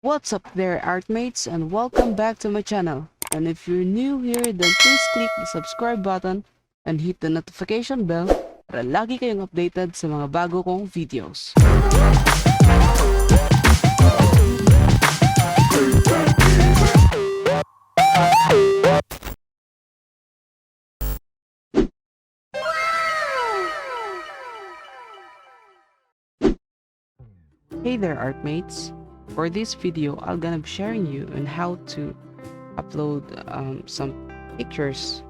What's up there, Artmates, and welcome back to my channel. And if you're new here, then please click the subscribe button and hit the notification bell para lagi kayong updated sa mga bago kong videos. Hey there, Artmates. For this video, I'm gonna be sharing you on how to upload some pictures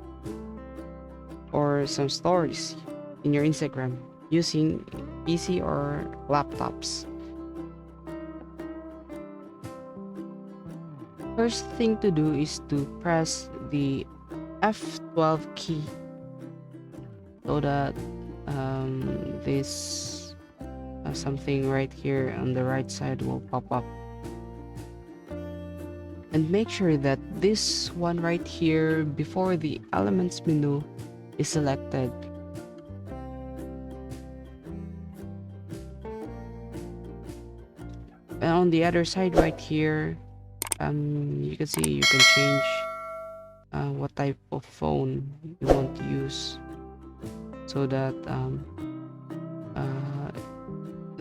or some stories in your Instagram using PC or laptops. First thing to do is to press the F12 key so that this something right here on the right side will pop up, and make sure that this one right here before the elements menu is selected. And on the other side right here, you can see you can change what type of phone you want to use so that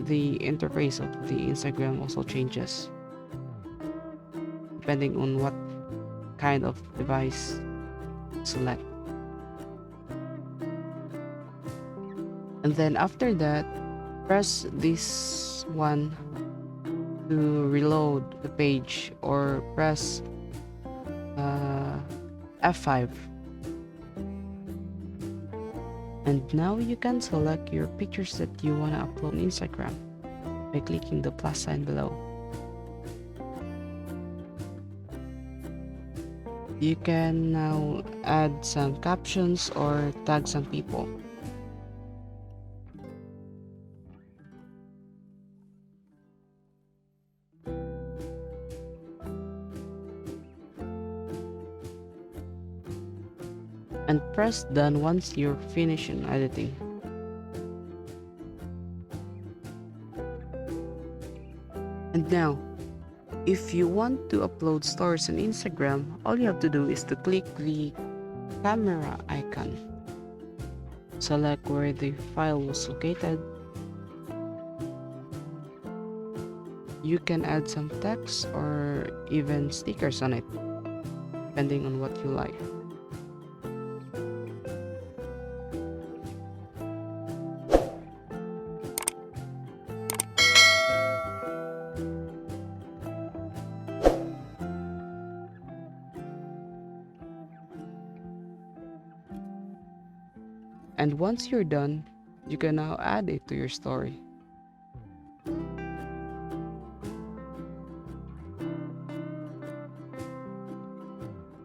the interface of the Instagram also changes depending on what kind of device select. And then after that, press this one to reload the page, or press F5. And now you can select your pictures that you want to upload on Instagram by clicking the plus sign below. You can now add some captions or tag some people. And press done once you're finished in editing. And now, if you want to upload stories on Instagram, all you have to do is to click the camera icon. Select where the file was located. You can add some text or even stickers on it, depending on what you like. And once you're done, you can now add it to your story.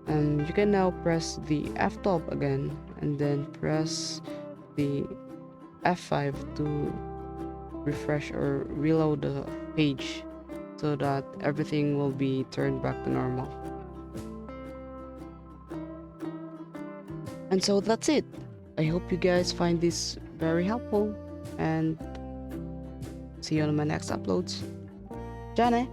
And you can now press the F12 again, and then press the F5 to refresh or reload the page so that everything will be turned back to normal. And so that's it. I hope you guys find this very helpful, and see you on my next uploads. Jane!